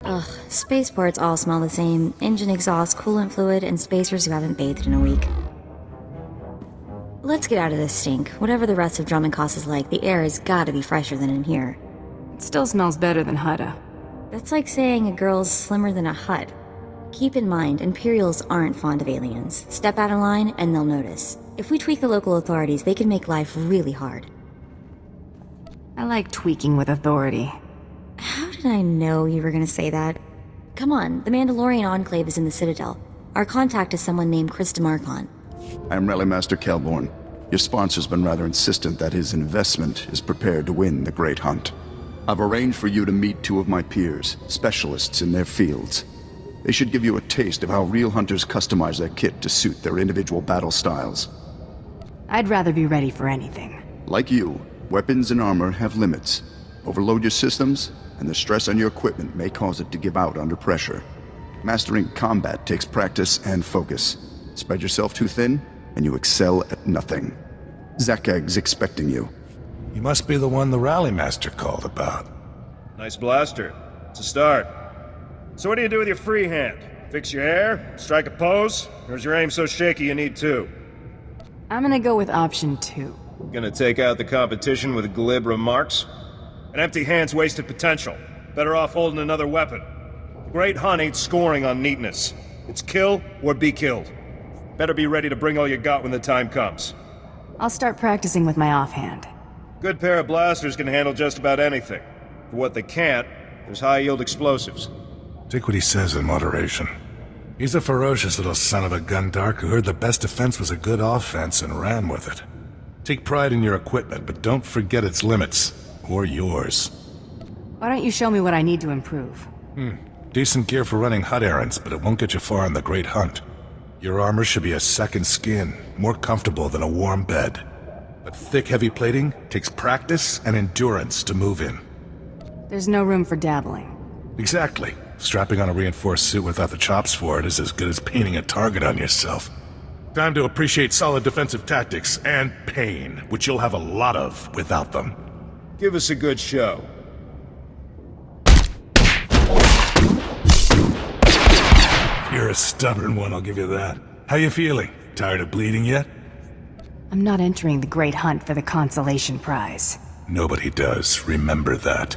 Ugh, spaceports all smell the same. Engine exhaust, coolant fluid, and spacers who haven't bathed in a week. Let's get out of this stink. Whatever the rest of Dromund Kaas is like, the air has gotta be fresher than in here. It still smells better than Hutta. That's like saying a girl's slimmer than a hut. Keep in mind, Imperials aren't fond of aliens. Step out of line, and they'll notice. If we tweak the local authorities, they can make life really hard. I like tweaking with authority. How did I know you were gonna say that? Come on, the Mandalorian Enclave is in the Citadel. Our contact is someone named Chris DeMarcon. I'm Rally Master Kelborn. Your sponsor's been rather insistent that his investment is prepared to win the Great Hunt. I've arranged for you to meet two of my peers, specialists in their fields. They should give you a taste of how real hunters customize their kit to suit their individual battle styles. I'd rather be ready for anything. Like you, weapons and armor have limits. Overload your systems, and the stress on your equipment may cause it to give out under pressure. Mastering combat takes practice and focus. Spread yourself too thin, and you excel at nothing. Zakag's expecting you. You must be the one the Rally Master called about. Nice blaster. It's a start. So what do you do with your free hand? Fix your hair? Strike a pose? Or is your aim so shaky you need two? I'm gonna go with option 2. Gonna take out the competition with glib remarks? An empty hand's wasted potential. Better off holding another weapon. The Great Hunt ain't scoring on neatness. It's kill or be killed. Better be ready to bring all you got when the time comes. I'll start practicing with my offhand. Good pair of blasters can handle just about anything. For what they can't, there's high-yield explosives. Take what he says in moderation. He's a ferocious little son of a gundark who heard the best defense was a good offense and ran with it. Take pride in your equipment, but don't forget its limits. Or yours. Why don't you show me what I need to improve? Decent gear for running hut errands, but it won't get you far in the Great Hunt. Your armor should be a second skin, more comfortable than a warm bed. But thick, heavy plating takes practice and endurance to move in. There's no room for dabbling. Exactly. Strapping on a reinforced suit without the chops for it is as good as painting a target on yourself. Time to appreciate solid defensive tactics and pain, which you'll have a lot of without them. Give us a good show. You're a stubborn one, I'll give you that. How you feeling? Tired of bleeding yet? I'm not entering the Great Hunt for the consolation prize. Nobody does, remember that.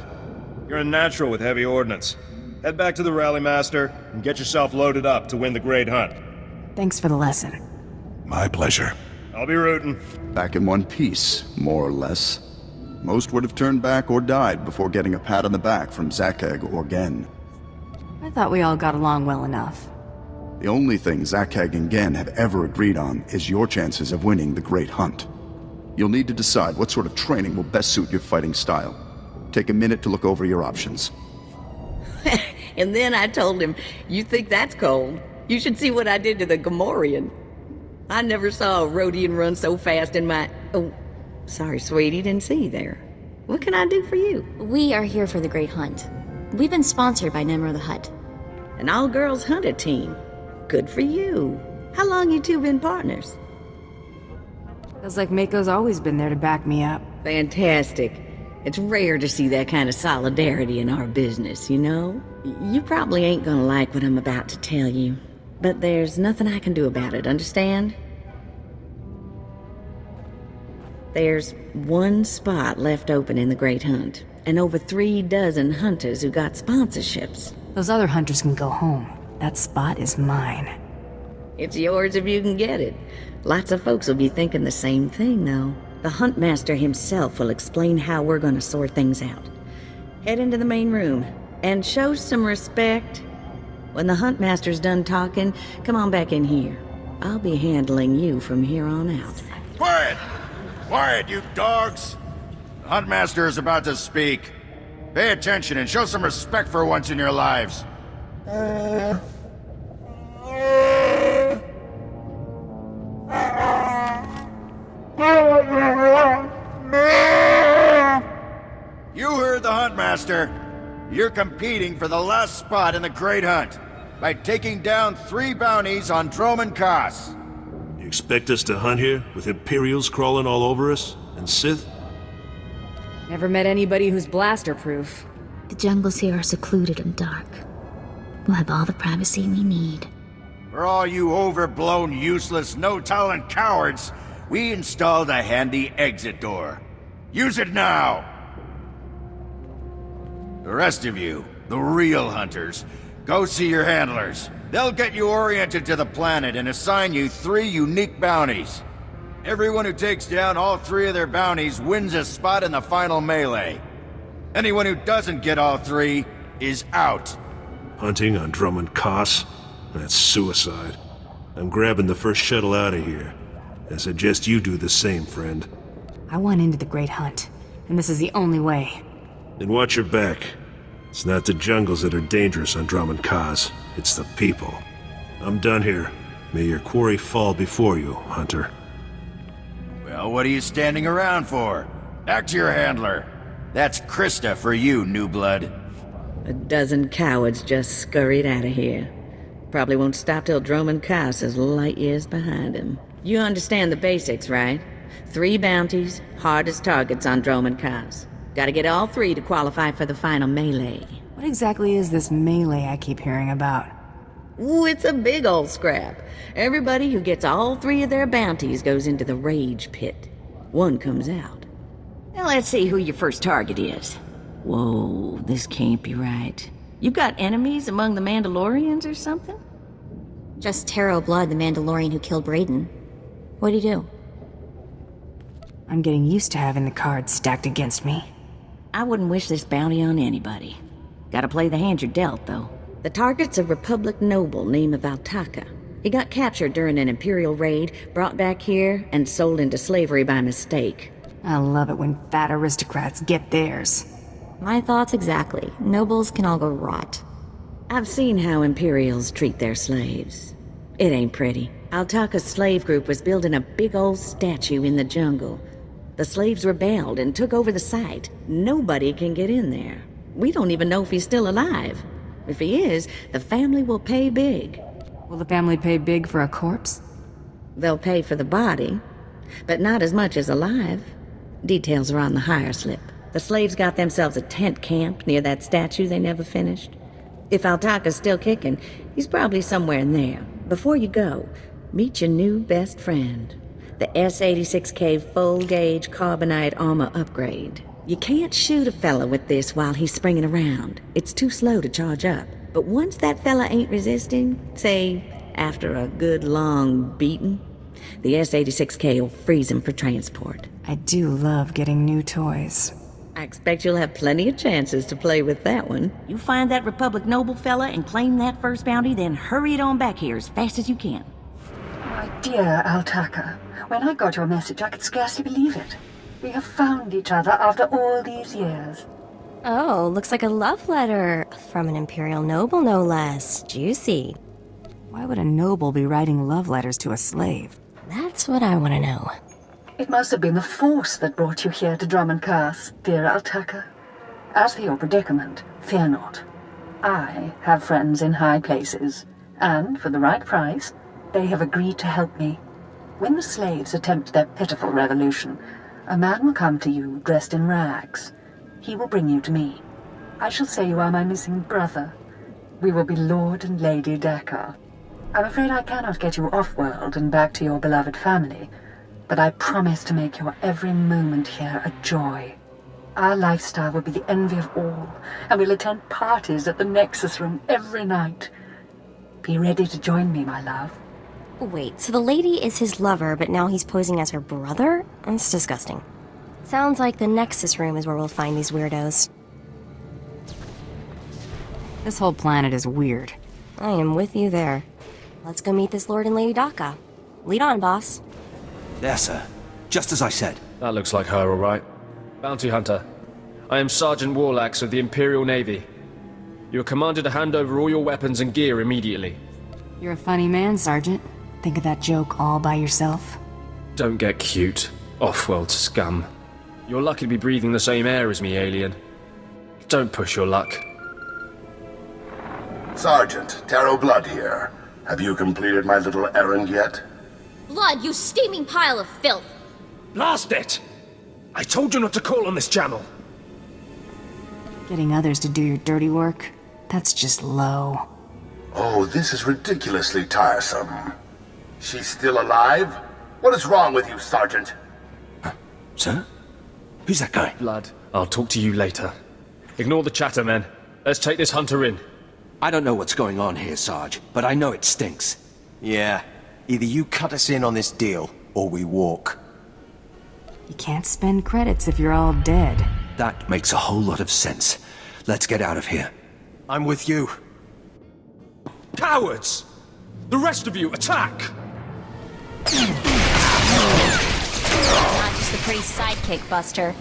You're a natural with heavy ordnance. Head back to the Rally Master and get yourself loaded up to win the Great Hunt. Thanks for the lesson. My pleasure. I'll be rooting. Back in one piece, more or less. Most would have turned back or died before getting a pat on the back from Zakag or Gen. I thought we all got along well enough. The only thing Zakag and Gen have ever agreed on is your chances of winning the Great Hunt. You'll need to decide what sort of training will best suit your fighting style. Take a minute to look over your options. And then I told him, "You think that's cold? You should see what I did to the Gamorrean. I never saw a Rhodian run so fast in my... Oh, sorry, sweetie, didn't see you there. What can I do for you?" We are here for the Great Hunt. We've been sponsored by Nemro the Hutt. An all-girls hunter team. Good for you. How long you two been partners? Feels like Mako's always been there to back me up. Fantastic. It's rare to see that kind of solidarity in our business, you know? You probably ain't gonna like what I'm about to tell you, but there's nothing I can do about it, understand? There's one spot left open in the Great Hunt, and over 3 dozen hunters who got sponsorships. Those other hunters can go home. That spot is mine. It's yours if you can get it. Lots of folks will be thinking the same thing, though. The Huntmaster himself will explain how we're gonna sort things out. Head into the main room, and show some respect. When the Huntmaster's done talking, come on back in here. I'll be handling you from here on out. Quiet! Quiet, you dogs! The Huntmaster is about to speak. Pay attention and show some respect for once in your lives. You heard the Huntmaster. You're competing for the last spot in the Great Hunt by taking down 3 bounties on Dromund Kaas. You expect us to hunt here with Imperials crawling all over us and Sith? Never met anybody who's blaster-proof. The jungles here are secluded and dark. We'll have all the privacy we need. For all you overblown, useless, no-talent cowards, we installed a handy exit door. Use it now! The rest of you, the real hunters, go see your handlers. They'll get you oriented to the planet and assign you 3 unique bounties. Everyone who takes down all 3 of their bounties wins a spot in the final melee. Anyone who doesn't get all 3 is out. Hunting on Dromund Kaas? That's suicide. I'm grabbing the first shuttle out of here. I suggest you do the same, friend. I want into the Great Hunt, and this is the only way. Then watch your back. It's not the jungles that are dangerous on Dromund Kaas. It's the people. I'm done here. May your quarry fall before you, Hunter. Well, what are you standing around for? Back to your handler. That's Krista for you, new blood. A dozen cowards just scurried out of here. Probably won't stop till Dromund Kaas is light years behind him. You understand the basics, right? 3 bounties, hardest targets on Dromund Kaas. Gotta get all 3 to qualify for the final melee. What exactly is this melee I keep hearing about? Ooh, it's a big old scrap. Everybody who gets all 3 of their bounties goes into the rage pit. 1 comes out. Now let's see who your first target is. Whoa, this can't be right. You got enemies among the Mandalorians or something? Just Taro Blood, the Mandalorian who killed Brayden. What'd he do? I'm getting used to having the cards stacked against me. I wouldn't wish this bounty on anybody. Gotta play the hand you're dealt, though. The target's a Republic noble named Altaka. He got captured during an Imperial raid, brought back here, and sold into slavery by mistake. I love it when fat aristocrats get theirs. My thoughts exactly. Nobles can all go rot. I've seen how Imperials treat their slaves. It ain't pretty. Altaka's slave group was building a big old statue in the jungle. The slaves rebelled and took over the site. Nobody can get in there. We don't even know if he's still alive. If he is, the family will pay big. Will the family pay big for a corpse? They'll pay for the body, but not as much as alive. Details are on the hire slip. The slaves got themselves a tent camp near that statue they never finished. If Altaka's still kicking, he's probably somewhere in there. Before you go, meet your new best friend. The S-86K full-gauge carbonite armor upgrade. You can't shoot a fella with this while he's springing around. It's too slow to charge up. But once that fella ain't resisting, say, after a good long beating, the S-86K will freeze him for transport. I do love getting new toys. I expect you'll have plenty of chances to play with that one. You find that Republic noble fella and claim that first bounty, then hurry it on back here as fast as you can. My dear Altaka, when I got your message, I could scarcely believe it. We have found each other after all these years. Oh, looks like a love letter. From an Imperial noble, no less. Juicy. Why would a noble be writing love letters to a slave? That's what I want to know. It must have been the Force that brought you here to Dromund Kaas, dear Altaka. As for your predicament, fear not. I have friends in high places, and for the right price, they have agreed to help me. When the slaves attempt their pitiful revolution, a man will come to you dressed in rags. He will bring you to me. I shall say you are my missing brother. We will be Lord and Lady Dakar. I'm afraid I cannot get you off-world and back to your beloved family, but I promise to make your every moment here a joy. Our lifestyle will be the envy of all, and we'll attend parties at the Nexus Room every night. Be ready to join me, my love. Wait, so the lady is his lover, but now he's posing as her brother? That's disgusting. Sounds like the Nexus Room is where we'll find these weirdos. This whole planet is weird. I am with you there. Let's go meet this Lord and Lady Daka. Lead on, boss. There, sir. Just as I said. That looks like her, all right. Bounty Hunter. I am Sergeant Warlax of the Imperial Navy. You are commanded to hand over all your weapons and gear immediately. You're a funny man, Sergeant. Think of that joke all by yourself? Don't get cute. Off-world scum. You're lucky to be breathing the same air as me, alien. Don't push your luck. Sergeant, Taro Blood here. Have you completed my little errand yet? Blood, you steaming pile of filth! Blast it! I told you not to call on this channel! Getting others to do your dirty work? That's just low. Oh, this is ridiculously tiresome. She's still alive? What is wrong with you, Sergeant? Sir? Who's that guy? Blood, I'll talk to you later. Ignore the chatter, men. Let's take this hunter in. I don't know what's going on here, Sarge, but I know it stinks. Yeah. Either you cut us in on this deal, or we walk. You can't spend credits if you're all dead. That makes a whole lot of sense. Let's get out of here. I'm with you. Cowards! The rest of you, attack! Not just a pretty sidekick, Buster.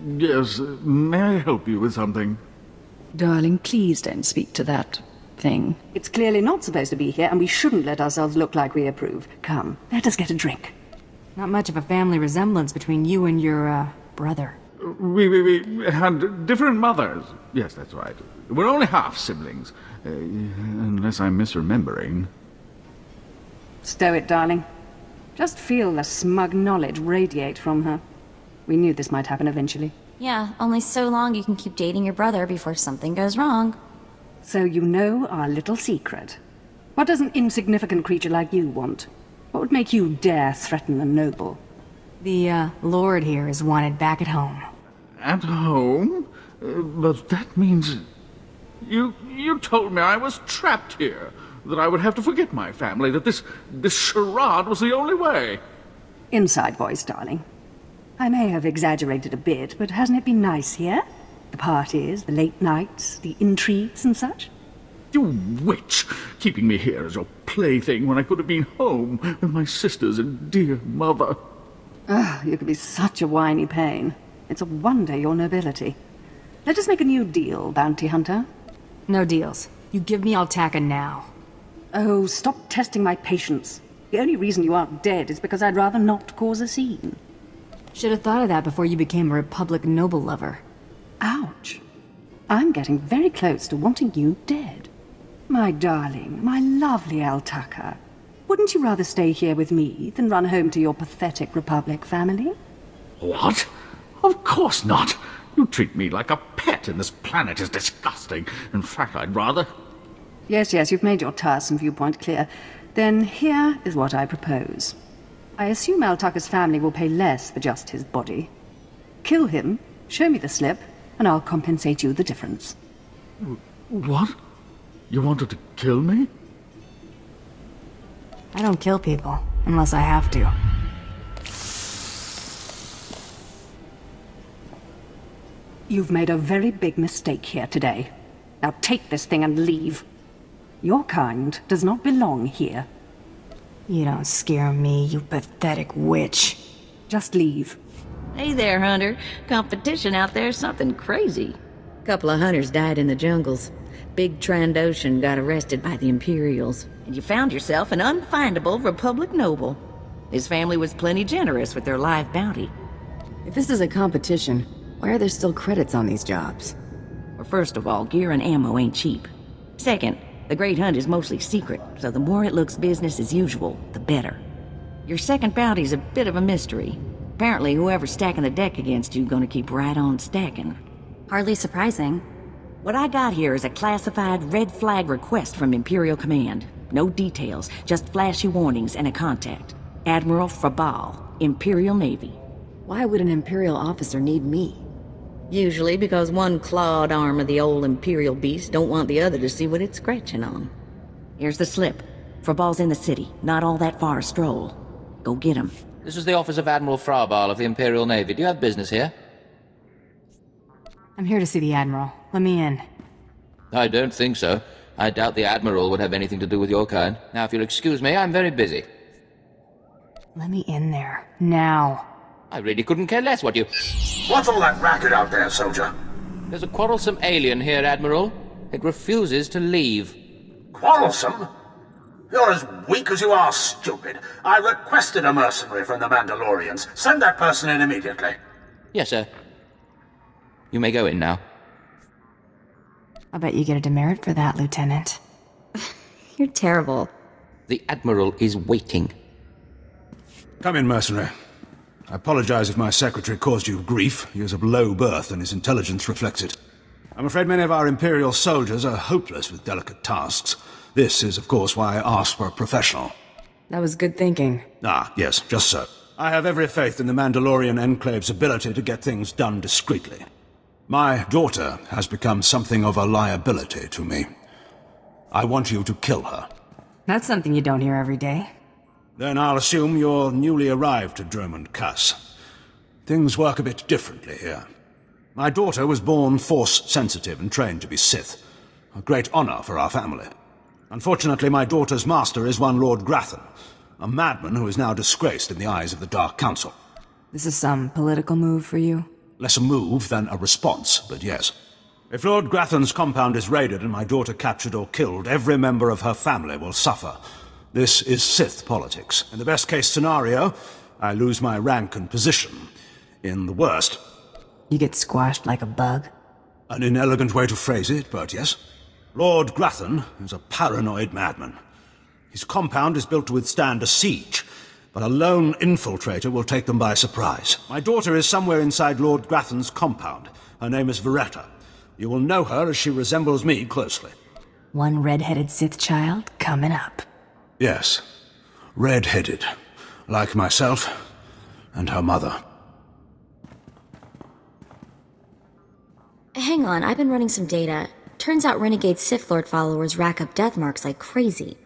Yes, may I help you with something? Darling, please don't speak to that thing. It's clearly not supposed to be here, and we shouldn't let ourselves look like we approve. Come, let us get a drink. Not much of a family resemblance between you and your, brother. We had different mothers. Yes, that's right. We're only half-siblings. Unless I'm misremembering. Stow it, darling. Just feel the smug knowledge radiate from her. We knew this might happen eventually. Yeah, only so long you can keep dating your brother before something goes wrong. So you know our little secret. What does an insignificant creature like you want? What would make you dare threaten the noble? The, Lord here is wanted back at home. At home? But that means... You told me I was trapped here. That I would have to forget my family. That this charade was the only way. Inside voice, darling. I may have exaggerated a bit, but hasn't it been nice here? The parties, the late nights, the intrigues and such? You witch! Keeping me here as your plaything when I could have been home with my sisters and dear mother. Ah, you could be such a whiny pain. It's a wonder your nobility. Let us make a new deal, bounty hunter. No deals. You give me Altaka now. Oh, stop testing my patience. The only reason you aren't dead is because I'd rather not cause a scene. Should have thought of that before you became a Republic noble lover. Ouch. I'm getting very close to wanting you dead. My darling, my lovely Altaka. Wouldn't you rather stay here with me than run home to your pathetic Republic family? What? Of course not. You treat me like a pet, and this planet is disgusting. In fact, I'd rather... Yes, you've made your tiresome viewpoint clear. Then here is what I propose. I assume Altaka's family will pay less for just his body. Kill him, show me the slip, and I'll compensate you the difference. What? You wanted to kill me? I don't kill people, unless I have to. You've made a very big mistake here today. Now take this thing and leave. Your kind does not belong here. You don't scare me, you pathetic witch. Just leave. Hey there, Hunter. Competition out there's something crazy. Couple of hunters died in the jungles. Big Trandoshan got arrested by the Imperials. And you found yourself an unfindable Republic noble. His family was plenty generous with their live bounty. If this is a competition, why are there still credits on these jobs? Well, first of all, gear and ammo ain't cheap. Second, the Great Hunt is mostly secret, so the more it looks business as usual, the better. Your second bounty's a bit of a mystery. Apparently, whoever's stacking the deck against you gonna keep right on stacking. Hardly surprising. What I got here is a classified red flag request from Imperial Command. No details, just flashy warnings and a contact. Admiral Frabal, Imperial Navy. Why would an Imperial officer need me? Usually because one clawed arm of the old Imperial beast don't want the other to see what it's scratching on. Here's the slip. Frabal's in the city, not all that far a stroll. Go get him. This is the office of Admiral Frabal of the Imperial Navy. Do you have business here? I'm here to see the Admiral. Let me in. I don't think so. I doubt the Admiral would have anything to do with your kind. Now, if you'll excuse me, I'm very busy. Let me in there. Now. I really couldn't care less what you... What's all that racket out there, soldier? There's a quarrelsome alien here, Admiral. It refuses to leave. Quarrelsome? You're as weak as you are stupid. I requested a mercenary from the Mandalorians. Send that person in immediately. Yes, sir. You may go in now. I'll bet you get a demerit for that, Lieutenant. You're terrible. The Admiral is waiting. Come in, mercenary. I apologize if my secretary caused you grief. He is of low birth and his intelligence reflects it. I'm afraid many of our Imperial soldiers are hopeless with delicate tasks. This is, of course, why I asked for a professional. That was good thinking. Ah, yes, just so. I have every faith in the Mandalorian Enclave's ability to get things done discreetly. My daughter has become something of a liability to me. I want you to kill her. That's something you don't hear every day. Then I'll assume you're newly arrived to Dromund Kaas. Things work a bit differently here. My daughter was born Force-sensitive and trained to be Sith. A great honor for our family. Unfortunately, my daughter's master is one Lord Grathan, a madman who is now disgraced in the eyes of the Dark Council. This is some political move for you? Less a move than a response, but yes. If Lord Grathan's compound is raided and my daughter captured or killed, every member of her family will suffer. This is Sith politics. In the best-case scenario, I lose my rank and position. In the worst... You get squashed like a bug? An inelegant way to phrase it, but yes. Lord Grathan is a paranoid madman. His compound is built to withstand a siege, but a lone infiltrator will take them by surprise. My daughter is somewhere inside Lord Grathan's compound. Her name is Veretta. You will know her as she resembles me closely. One red-headed Sith child coming up. Yes, red-headed, like myself and her mother. Hang on, I've been running some data. Turns out renegade Sith Lord followers rack up death marks like crazy.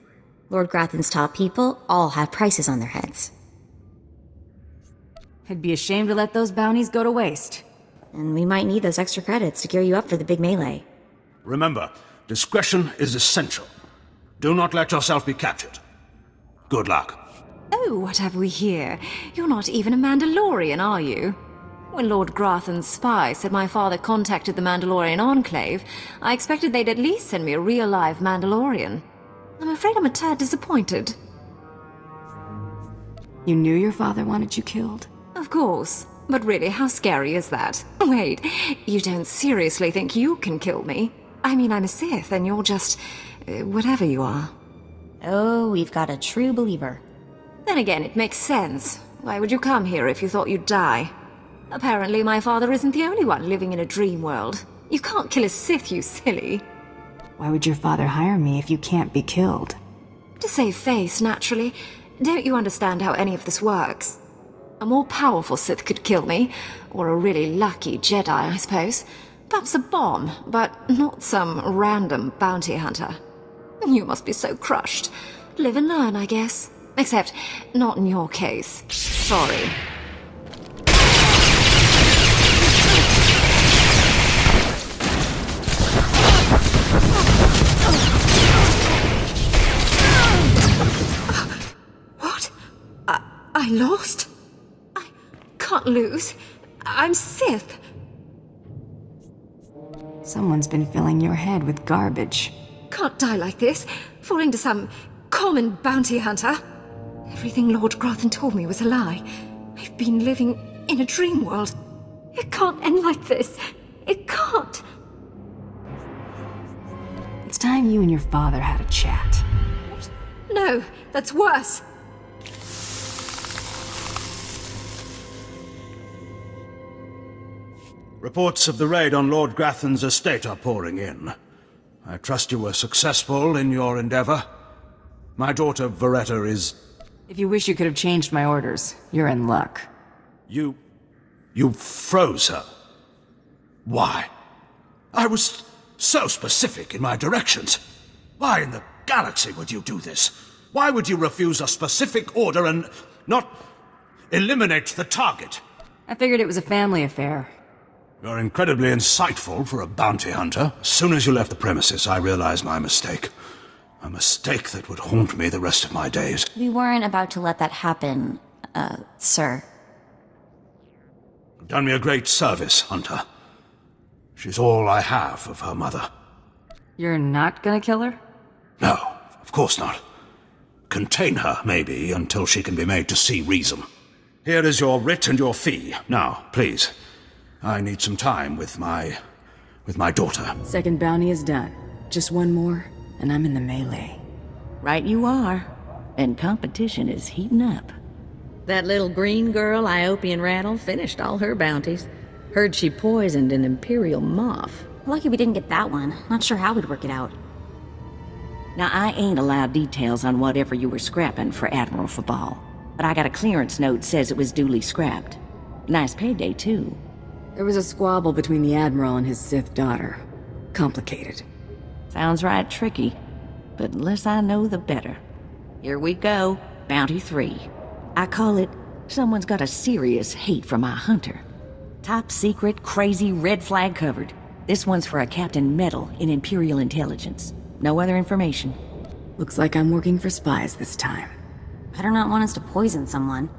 Lord Grathan's top people all have prices on their heads. I'd be ashamed to let those bounties go to waste. And we might need those extra credits to gear you up for the big melee. Remember, discretion is essential. Do not let yourself be captured. Good luck. Oh, what have we here? You're not even a Mandalorian, are you? When Lord Grathan's spy said my father contacted the Mandalorian Enclave, I expected they'd at least send me a real-life Mandalorian. I'm afraid I'm a tad disappointed. You knew your father wanted you killed? Of course. But really, how scary is that? Wait, you don't seriously think you can kill me? I mean, I'm a Sith, and you're just... whatever you are. Oh, we've got a true believer. Then again, it makes sense. Why would you come here if you thought you'd die? Apparently, my father isn't the only one living in a dream world. You can't kill a Sith, you silly. Why would your father hire me if you can't be killed? To save face, naturally. Don't you understand how any of this works? A more powerful Sith could kill me, or a really lucky Jedi, I suppose. Perhaps a bomb, but not some random bounty hunter. You must be so crushed. Live and learn, I guess. Except, not in your case. Sorry. What? I lost? I can't lose. I'm Sith. Someone's been filling your head with garbage. Can't die like this, falling to some common bounty hunter. Everything Lord Grathan told me was a lie. I've been living in a dream world. It can't end like this. It can't. It's time you and your father had a chat. What? No, that's worse. Reports of the raid on Lord Grathan's estate are pouring in. I trust you were successful in your endeavor. My daughter, Veretta, is... If you wish you could have changed my orders, you're in luck. You froze her. Why? I was so specific in my directions. Why in the galaxy would you do this? Why would you refuse a specific order and not eliminate the target? I figured it was a family affair. You're incredibly insightful for a bounty hunter. As soon as you left the premises, I realized my mistake. A mistake that would haunt me the rest of my days. We weren't about to let that happen, sir. You've done me a great service, Hunter. She's all I have of her mother. You're not gonna kill her? No, of course not. Contain her, maybe, until she can be made to see reason. Here is your writ and your fee. Now, please. I need some time with my daughter. Second bounty is done. Just one more, and I'm in the melee. Right you are. And competition is heating up. That little green girl, Iopian Rattle, finished all her bounties. Heard she poisoned an Imperial moth. Lucky we didn't get that one. Not sure how we'd work it out. Now, I ain't allowed details on whatever you were scrapping for Admiral Fabal, but I got a clearance note says it was duly scrapped. Nice payday, too. There was a squabble between the Admiral and his Sith daughter. Complicated. Sounds right tricky, but the less I know, the better. Here we go, Bounty 3. I call it, someone's got a serious hate for my hunter. Top secret, crazy, red flag covered. This one's for a Captain Metal in Imperial Intelligence. No other information. Looks like I'm working for spies this time. Better not want us to poison someone.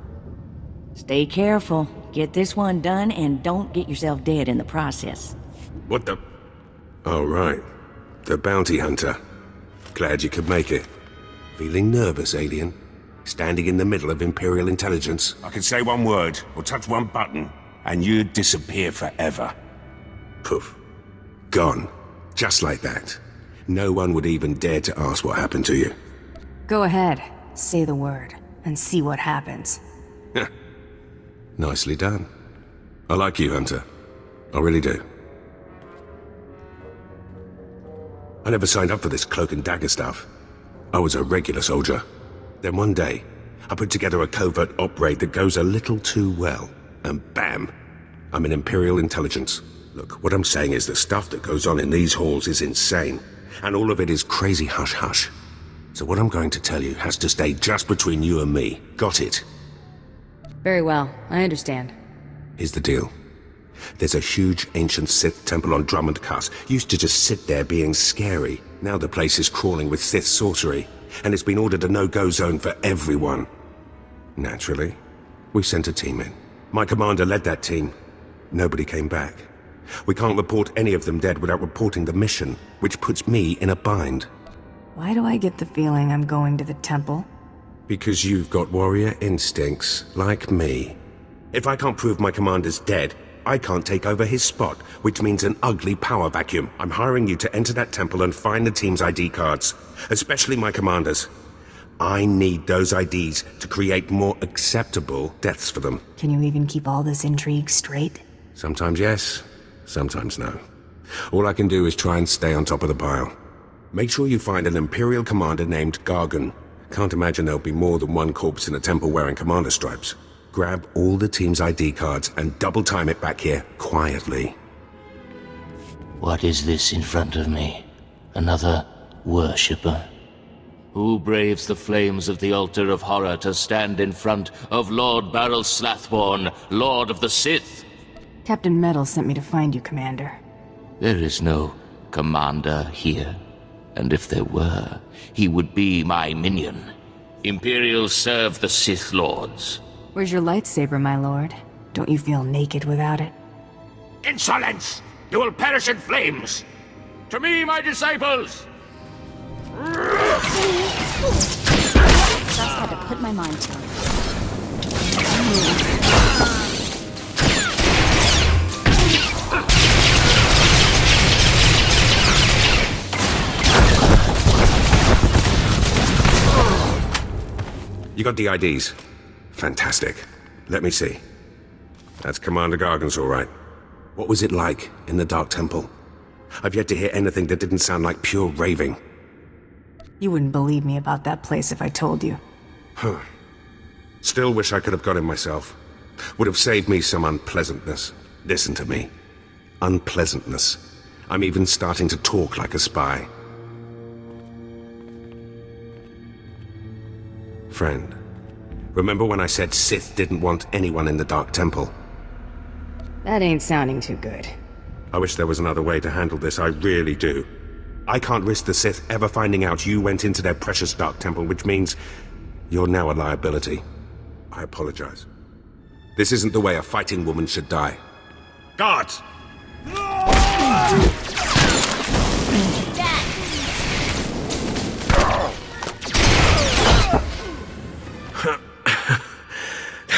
Stay careful. Get this one done and don't get yourself dead in the process. What the... Oh, right. The bounty hunter. Glad you could make it. Feeling nervous, alien? Standing in the middle of Imperial intelligence? I could say one word, or touch one button, and you'd disappear forever. Poof. Gone. Just like that. No one would even dare to ask what happened to you. Go ahead. Say the word, and see what happens. Nicely done. I like you, Hunter. I really do. I never signed up for this cloak and dagger stuff. I was a regular soldier. Then one day, I put together a covert op raid that goes a little too well. And bam! I'm in Imperial intelligence. Look, what I'm saying is the stuff that goes on in these halls is insane. And all of it is crazy hush-hush. So what I'm going to tell you has to stay just between you and me. Got it? Very well. I understand. Here's the deal. There's a huge ancient Sith temple on Dromund Kaas. Used to just sit there being scary. Now the place is crawling with Sith sorcery. And it's been ordered a no-go zone for everyone. Naturally, we sent a team in. My commander led that team. Nobody came back. We can't report any of them dead without reporting the mission, which puts me in a bind. Why do I get the feeling I'm going to the temple? Because you've got warrior instincts, like me. If I can't prove my commander's dead, I can't take over his spot, which means an ugly power vacuum. I'm hiring you to enter that temple and find the team's ID cards, especially my commander's. I need those IDs to create more acceptable deaths for them. Can you even keep all this intrigue straight? Sometimes yes, sometimes no. All I can do is try and stay on top of the pile. Make sure you find an Imperial commander named Gargan. Can't imagine there'll be more than one corpse in a temple wearing commander stripes. Grab all the team's ID cards and double time it back here, quietly. What is this in front of me? Another worshipper? Who braves the flames of the altar of horror to stand in front of Lord Baral Slathborn, Lord of the Sith? Captain Metal sent me to find you, Commander. There is no commander here. And if there were, he would be my minion. Imperials serve the Sith Lords. Where's your lightsaber, my lord? Don't you feel naked without it? Insolence! You will perish in flames! To me, my disciples! Just had to put my mind to it. You got the IDs? Fantastic. Let me see. That's Commander Gargan's all right. What was it like in the Dark Temple? I've yet to hear anything that didn't sound like pure raving. You wouldn't believe me about that place if I told you. Huh. Still wish I could have got in myself. Would have saved me some unpleasantness. Listen to me. Unpleasantness. I'm even starting to talk like a spy. Friend, remember when I said Sith didn't want anyone in the Dark Temple? That ain't sounding too good. I wish there was another way to handle this, I really do. I can't risk the Sith ever finding out you went into their precious Dark Temple, which means you're now a liability. I apologize. This isn't the way a fighting woman should die. Guards!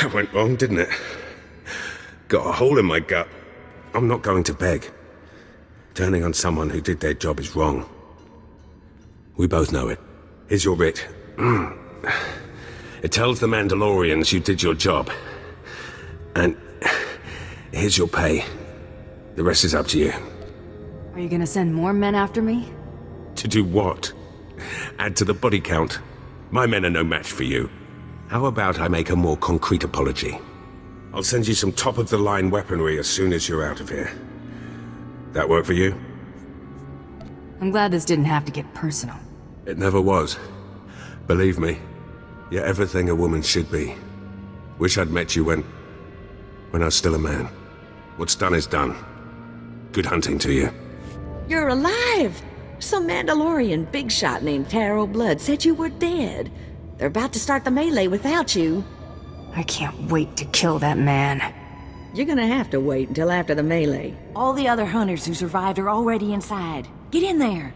That went wrong, didn't it? Got a hole in my gut. I'm not going to beg. Turning on someone who did their job is wrong. We both know it. Here's your writ. It tells the Mandalorians you did your job. And here's your pay. The rest is up to you. Are you gonna send more men after me? To do what? Add to the body count? My men are no match for you. How about I make a more concrete apology? I'll send you some top-of-the-line weaponry as soon as you're out of here. That work for you? I'm glad this didn't have to get personal. It never was. Believe me, you're everything a woman should be. Wish I'd met you when I was still a man. What's done is done. Good hunting to you. You're alive! Some Mandalorian big shot named Taro Blood said you were dead. They're about to start the melee without you. I can't wait to kill that man. You're gonna have to wait until after the melee. All the other hunters who survived are already inside. Get in there!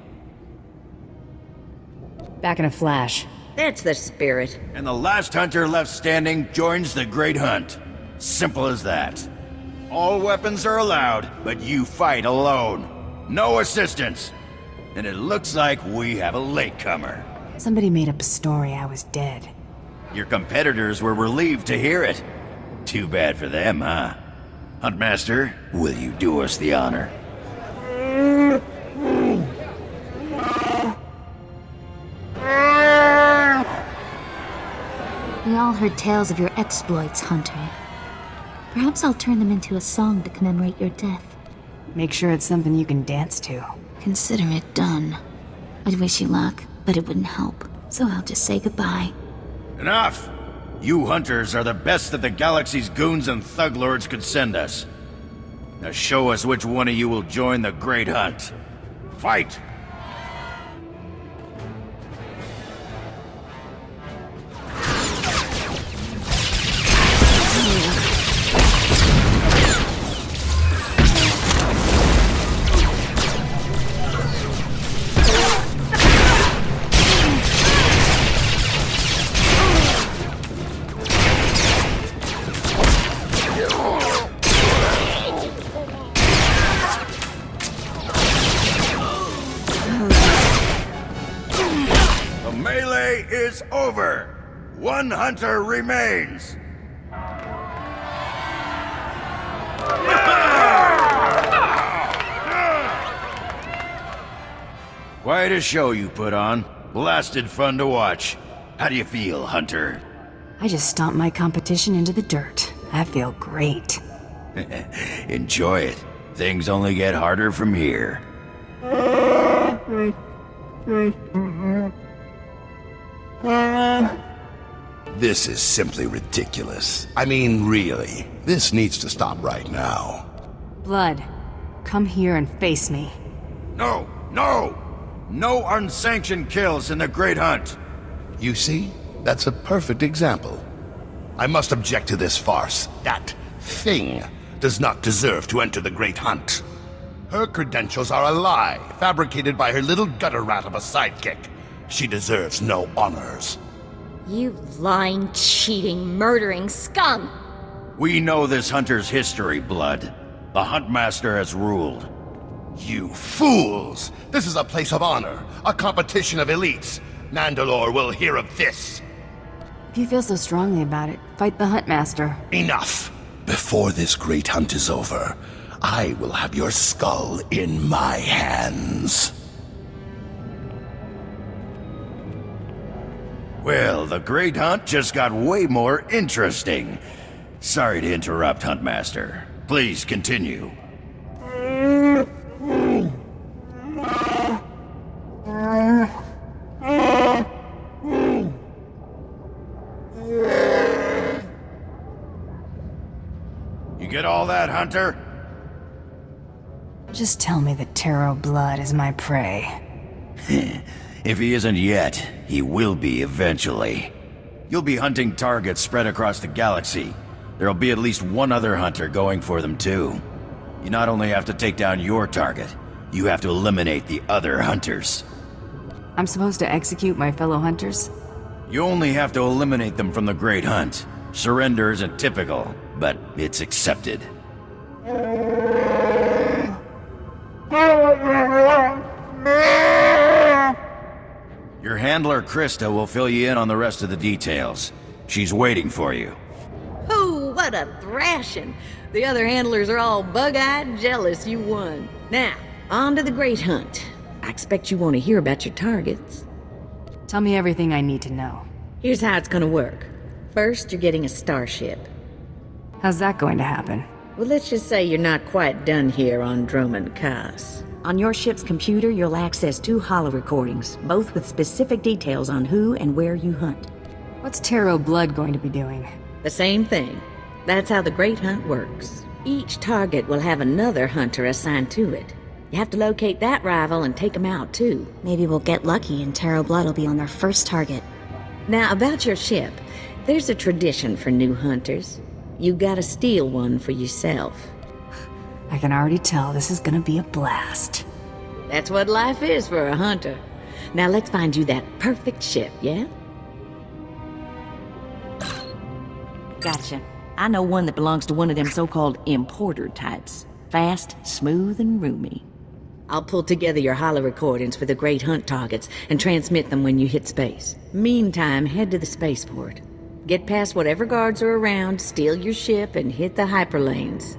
Back in a flash. That's the spirit. And the last hunter left standing joins the Great Hunt. Simple as that. All weapons are allowed, but you fight alone. No assistance. And it looks like we have a latecomer. Somebody made up a story I was dead. Your competitors were relieved to hear it. Too bad for them, huh? Huntmaster, will you do us the honor? We all heard tales of your exploits, Hunter. Perhaps I'll turn them into a song to commemorate your death. Make sure it's something you can dance to. Consider it done. I'd wish you luck, but it wouldn't help. So I'll just say goodbye. Enough! You hunters are the best that the galaxy's goons and thug lords could send us. Now show us which one of you will join the Great Hunt. Fight! Is over. One hunter remains. Quite a show you put on. Blasted fun to watch. How do you feel, Hunter? I just stomped my competition into the dirt. I feel great. Enjoy it. Things only get harder from here. This is simply ridiculous. I mean, really. This needs to stop right now. Blood, come here and face me. No! No! No unsanctioned kills in the Great Hunt! You see? That's a perfect example. I must object to this farce. That thing does not deserve to enter the Great Hunt. Her credentials are a lie, fabricated by her little gutter rat of a sidekick. She deserves no honors. You lying, cheating, murdering scum! We know this hunter's history, Blood. The Huntmaster has ruled. You fools! This is a place of honor, a competition of elites. Mandalore will hear of this. If you feel so strongly about it, fight the Huntmaster. Enough! Before this great hunt is over, I will have your skull in my hands. Well, the Great Hunt just got way more interesting. Sorry to interrupt, Huntmaster. Please continue. You get all that, Hunter? Just tell me that Taro Blood is my prey. If he isn't yet, he will be eventually. You'll be hunting targets spread across the galaxy. There'll be at least one other hunter going for them too. You not only have to take down your target, you have to eliminate the other hunters. I'm supposed to execute my fellow hunters? You only have to eliminate them from the Great Hunt. Surrender isn't typical, but it's accepted. Your handler, Krista, will fill you in on the rest of the details. She's waiting for you. Oh, what a thrashing! The other handlers are all bug-eyed and jealous you won. Now, On to the Great Hunt. I expect you want to hear about your targets. Tell me everything I need to know. Here's how it's gonna work. First, you're getting a starship. How's that going to happen? Well, let's just say you're not quite done here on Dromund Kaas. On your ship's computer, you'll access 2 holo-recordings, both with specific details on who and where you hunt. What's Tarot Blood going to be doing? The same thing. That's how the Great Hunt works. Each target will have another hunter assigned to it. You have to locate that rival and take him out, too. Maybe we'll get lucky and Tarot Blood will be on our first target. Now, about your ship, there's a tradition for new hunters. You gotta steal one for yourself. I can already tell this is gonna be a blast. That's what life is for a hunter. Now let's find you that perfect ship, yeah? Gotcha. I know one that belongs to one of them so-called importer types. Fast, smooth, and roomy. I'll pull together your holo-recordings for the Great Hunt targets and transmit them when you hit space. Meantime, head to the spaceport. Get past whatever guards are around, steal your ship, and hit the hyperlanes.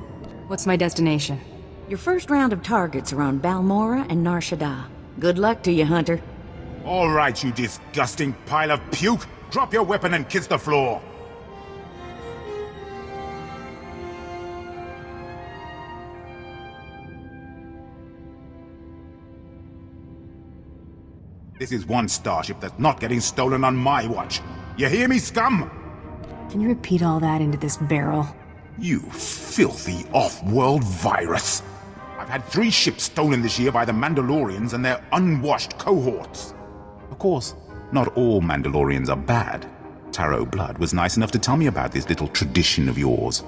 What's my destination? Your first round of targets are on Balmora and Nar Shaddaa. Good luck to you, Hunter. All right, you disgusting pile of puke. Drop your weapon and kiss the floor. This is one starship that's not getting stolen on my watch. You hear me, scum? Can you repeat all that into this barrel? You filthy off-world virus. I've had 3 ships stolen this year by the Mandalorians and their unwashed cohorts. Of course, not all Mandalorians are bad. Tarot Blood was nice enough to tell me about this little tradition of yours.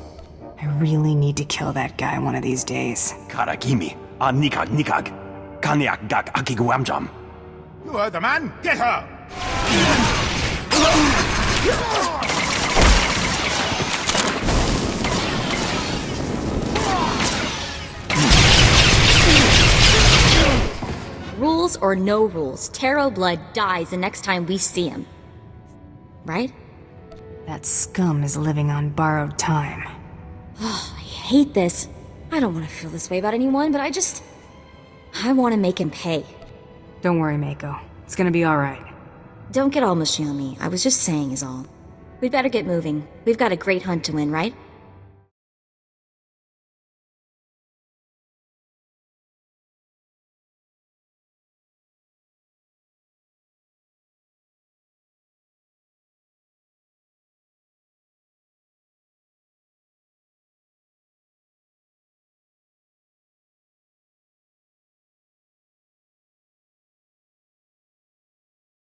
I really need to kill that guy one of these days. Karakimi, nikag nikag, kanyak gak akiguamjam. You heard the man? Get her! Rules or no rules, Tarot Blood dies the next time we see him. Right? That scum is living on borrowed time. Oh, I hate this. I don't want to feel this way about anyone, but I want to make him pay. Don't worry, Mako. It's gonna be alright. Don't get all mushy on me. I was just saying is all. We'd better get moving. We've got a great hunt to win, right?